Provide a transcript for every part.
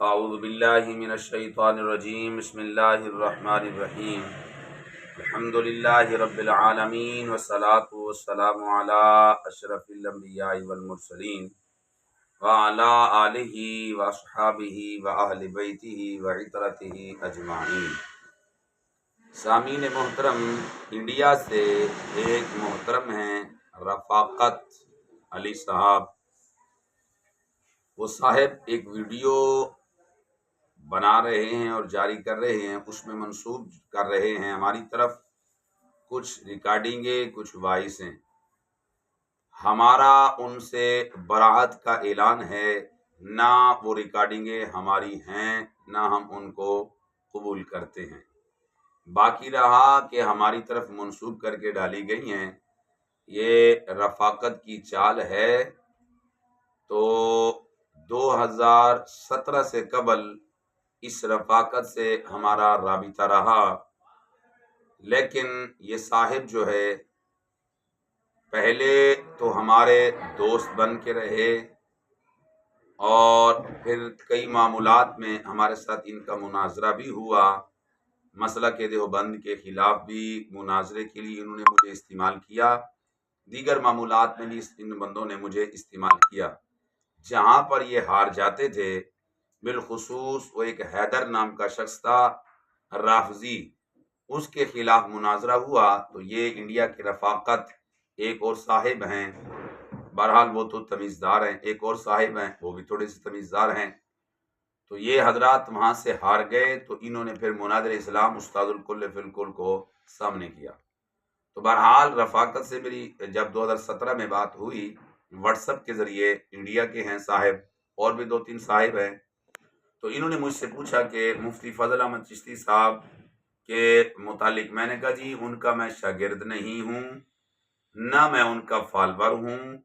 اعوذ باللہ من الشیطان الرجیم بسم اللہ الرحمن الرحیم الحمد للہ رب العالمین والصلاة والسلام علی اشرف الانبیاء والمرسلین وعلی آلہ واصحابہ واہل بیتہ وعترتہ اجمعین۔ سامعین محترم، انڈیا سے ایک محترم ہیں رفاقت علی صاحب، وہ صاحب ایک ویڈیو بنا رہے ہیں اور جاری کر رہے ہیں، اس میں منسوب کر رہے ہیں ہماری طرف کچھ ریکارڈنگیں، کچھ وائسیں۔ ہمارا ان سے براعت کا اعلان ہے، نہ وہ ریکارڈنگیں ہماری ہیں نہ ہم ان کو قبول کرتے ہیں۔ باقی رہا کہ ہماری طرف منسوب کر کے ڈالی گئی ہیں، یہ رفاقت کی چال ہے۔ تو 2017 سے قبل اس رفاقت سے ہمارا رابطہ رہا، لیکن یہ صاحب جو ہے پہلے تو ہمارے دوست بن کے رہے اور پھر کئی معاملات میں ہمارے ساتھ ان کا مناظرہ بھی ہوا۔ مسئلہ کے دیوبند کے خلاف بھی مناظرے کے لیے انہوں نے مجھے استعمال کیا، دیگر معاملات میں بھی ان بندوں نے مجھے استعمال کیا۔ جہاں پر یہ ہار جاتے تھے، بالخصوص وہ ایک حیدر نام کا شخص تھا رافضی، اس کے خلاف مناظرہ ہوا تو یہ انڈیا کی رفاقت ایک اور صاحب ہیں، بہرحال وہ تو تمیزدار ہیں، ایک اور صاحب ہیں وہ بھی تھوڑے سے تمیزدار ہیں، تو یہ حضرات وہاں سے ہار گئے تو انہوں نے پھر مناظر اسلام استاد الکل فی الکل کو سامنے کیا۔ تو بہرحال رفاقت سے میری جب 2017 میں بات ہوئی واٹس ایپ کے ذریعے، انڈیا کے ہیں صاحب اور بھی 2-3 صاحب ہیں، تو انہوں نے مجھ سے پوچھا کہ مفتی فضل احمد چشتی صاحب کے متعلق۔ میں نے کہا جی ان کا میں شاگرد نہیں ہوں، نہ میں ان کا فالوور ہوں،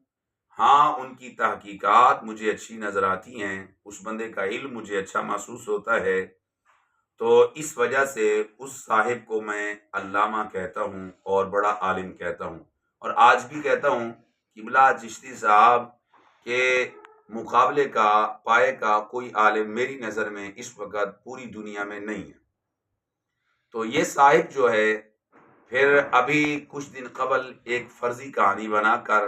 ہاں ان کی تحقیقات مجھے اچھی نظر آتی ہیں، اس بندے کا علم مجھے اچھا محسوس ہوتا ہے، تو اس وجہ سے اس صاحب کو میں علامہ کہتا ہوں اور بڑا عالم کہتا ہوں، اور آج بھی کہتا ہوں کہ قبلہ چشتی صاحب کے مقابلے کا پائے کا کوئی عالم میری نظر میں اس وقت پوری دنیا میں نہیں ہے۔ تو یہ صاحب جو ہے پھر ابھی کچھ دن قبل ایک فرضی کہانی بنا کر،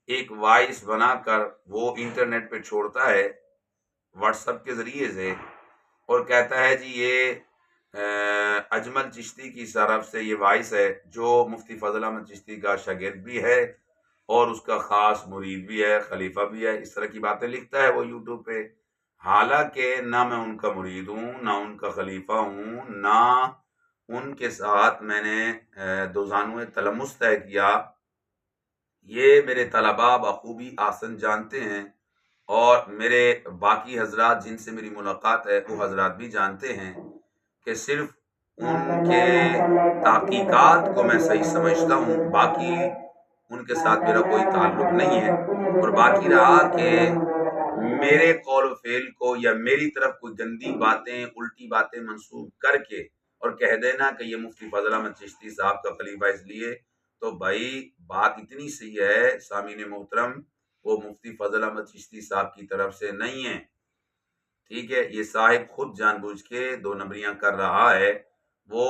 ایک وائس بنا کر وہ انٹرنیٹ پہ چھوڑتا ہے واٹس ایپ کے ذریعے سے، اور کہتا ہے جی یہ اجمل چشتی کی طرف سے یہ وائس ہے، جو مفتی فضل احمد چشتی کا شاگرد بھی ہے اور اس کا خاص مرید بھی ہے، خلیفہ بھی ہے، اس طرح کی باتیں لکھتا ہے وہ یوٹیوب پہ، حالانکہ نہ میں ان کا مرید ہوں، نہ ان کا خلیفہ ہوں، نہ ان کے ساتھ میں نے دوزانوِ تلمس طے کیا۔ یہ میرے طلباء بخوبی آسن جانتے ہیں، اور میرے باقی حضرات جن سے میری ملاقات ہے وہ حضرات بھی جانتے ہیں کہ صرف ان کے تحقیقات کو میں صحیح سمجھتا ہوں، باقی ان کے ساتھ میرا کوئی تعلق نہیں ہے۔ اور باقی رہا کہ میرے قول و فعل کو یا میری طرف کوئی گندی باتیں، الٹی باتیں منسوب کر کے اور کہہ دینا کہ یہ مفتی فضل احمد چشتی صاحب کا خلیفہ اس لیے، تو بھائی بات اتنی سی ہے سامعین محترم، وہ مفتی فضل احمد چشتی صاحب کی طرف سے نہیں ہے، ٹھیک ہے؟ یہ صاحب خود جان بوجھ کے 2 نمبریاں کر رہا ہے۔ وہ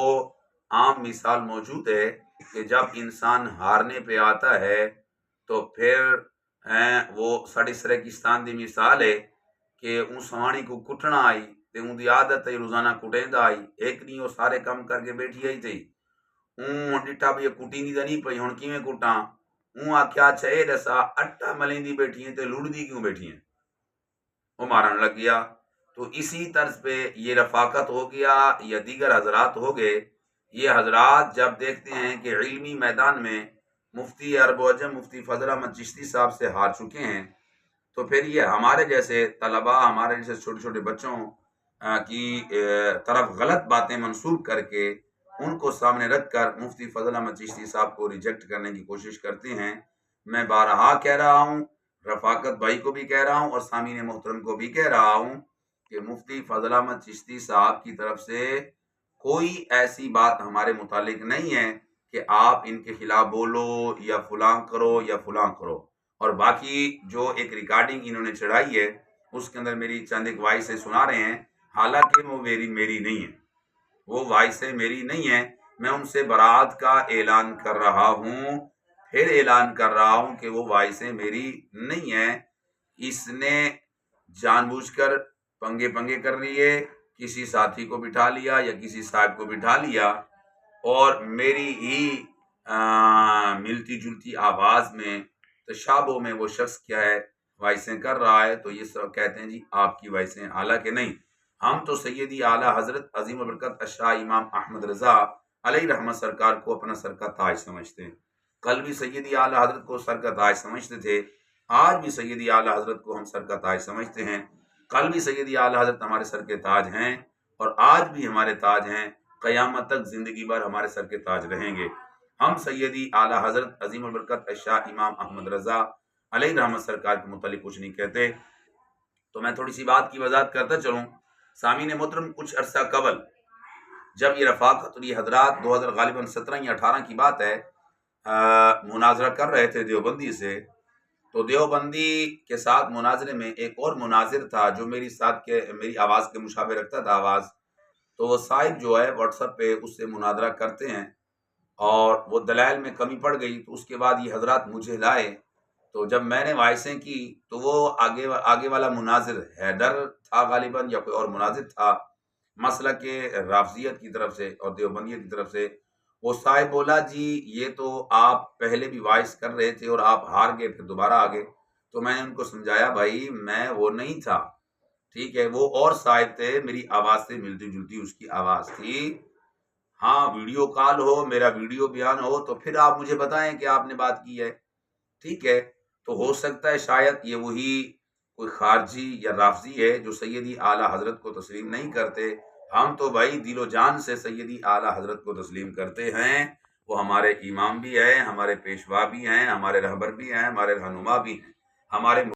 عام مثال موجود ہے کہ جب انسان ہارنے پہ آتا ہے تو پھر وہ ساڑی سریکستان دی مثال ہے کہ اون سوانی کو کٹنا آئی تے اون دی عادت ہے روزانہ کٹیندا آئی، ایک نہیں وہ سارے کم کر کے بیٹھی آئی تھی، اون ڈٹھا بھی کٹی دا نہیں پئی، ہن کیویں کٹاں؟ اون آکھیا اچھا اے دسا اٹا ملیندی بیٹھی ہیں تے لڑدی کیوں بیٹھی ہیں؟ وہ مارن لگ گیا۔ تو اسی طرز پہ یہ رفاقت ہو گیا یا دیگر حضرات ہو گئے۔ یہ حضرات جب دیکھتے ہیں کہ علمی میدان میں مفتی عرب و عجم مفتی فضل احمد چشتی صاحب سے ہار چکے ہیں، تو پھر یہ ہمارے جیسے طلباء، ہمارے جیسے چھوٹے چھوٹے بچوں کی طرف غلط باتیں منسوب کر کے ان کو سامنے رکھ کر مفتی فضل احمد چشتی صاحب کو ریجیکٹ کرنے کی کوشش کرتے ہیں۔ میں بارہا کہہ رہا ہوں، رفاقت بھائی کو بھی کہہ رہا ہوں اور سامعین محترم کو بھی کہہ رہا ہوں کہ مفتی فضل احمد چشتی صاحب کی طرف سے کوئی ایسی بات ہمارے متعلق نہیں ہے کہ آپ ان کے خلاف بولو یا فلاں کرو یا فلاں کرو۔ اور باقی جو ایک ریکارڈنگ انہوں نے چڑھائی ہے اس کے اندر میری چند ایک وائسیں سنا رہے ہیں، حالانکہ وہ میری نہیں ہے، وہ وائسیں میری نہیں ہیں۔ میں ان سے برات کا اعلان کر رہا ہوں، پھر اعلان کر رہا ہوں کہ وہ وائسیں میری نہیں ہیں۔ اس نے جان بوجھ کر پنگے کر لیے، کسی ساتھی کو بٹھا لیا یا کسی صاحب کو بٹھا لیا، اور میری ہی ملتی جلتی آواز میں تشابہ میں وہ شخص کیا ہے وائسیں کر رہا ہے، تو یہ سب کہتے ہیں جی آپ کی وائسیں، حالانکہ نہیں، ہم تو سیدی اعلیٰ حضرت عظیم البرکت الشاہ امام احمد رضا علیہ رحمت سرکار کو اپنا سر کا تاج سمجھتے ہیں۔ کل بھی سیدی اعلیٰ حضرت کو سر کا تاج سمجھتے تھے، آج بھی سیدی اعلیٰ حضرت کو ہم سر کا تاج سمجھتے ہیں۔ کل بھی سیدی اعلیٰ حضرت ہمارے سر کے تاج ہیں، اور آج بھی ہمارے تاج ہیں، قیامت تک زندگی بھر ہمارے سر کے تاج رہیں گے۔ ہم سیدی اعلیٰ حضرت عظیم البرکت الشاہ امام احمد رضا علیہ رحمت سرکار کے متعلق کچھ نہیں کہتے۔ تو میں تھوڑی سی بات کی وضاحت کرتا چلوں۔ سامعین محترم، کچھ عرصہ قبل جب یہ رفاقت اور یہ حضرات 2017 یا 18 کی بات ہے، مناظرہ کر رہے تھے دیوبندی سے، تو دیوبندی کے ساتھ مناظرے میں ایک اور مناظر تھا جو میری آواز کے مشابہ رکھتا تھا آواز، تو وہ صاحب جو ہے واٹس ایپ پہ اس سے مناظرہ کرتے ہیں، اور وہ دلائل میں کمی پڑ گئی، تو اس کے بعد یہ حضرات مجھے لائے، تو جب میں نے وائسیں کی تو وہ آگے والا مناظر حیدر تھا غالباً، یا کوئی اور مناظر تھا مسلک رافضیت کی طرف سے اور دیوبندیت کی طرف سے، وہ صاحب بولا جی یہ تو آپ پہلے بھی وائس کر رہے تھے اور آپ ہار گئے، پھر دوبارہ آگے۔ تو میں نے ان کو سمجھایا بھائی میں وہ نہیں تھا، ٹھیک ہے، وہ اور صاحب تھے، میری آواز سے ملتی جلتی اس کی آواز تھی۔ ہاں ویڈیو کال ہو، میرا ویڈیو بیان ہو تو پھر آپ مجھے بتائیں کہ آپ نے بات کی ہے، ٹھیک ہے۔ تو ہو سکتا ہے شاید یہ وہی کوئی خارجی یا رافضی ہے جو سیدی اعلیٰ حضرت کو تسلیم نہیں کرتے۔ ہم تو بھائی دل و جان سے سیدی اعلیٰ حضرت کو تسلیم کرتے ہیں، وہ ہمارے امام بھی ہیں، ہمارے پیشوا بھی ہیں، ہمارے رہبر بھی ہیں، ہمارے رہنما بھی ہیں، ہمارے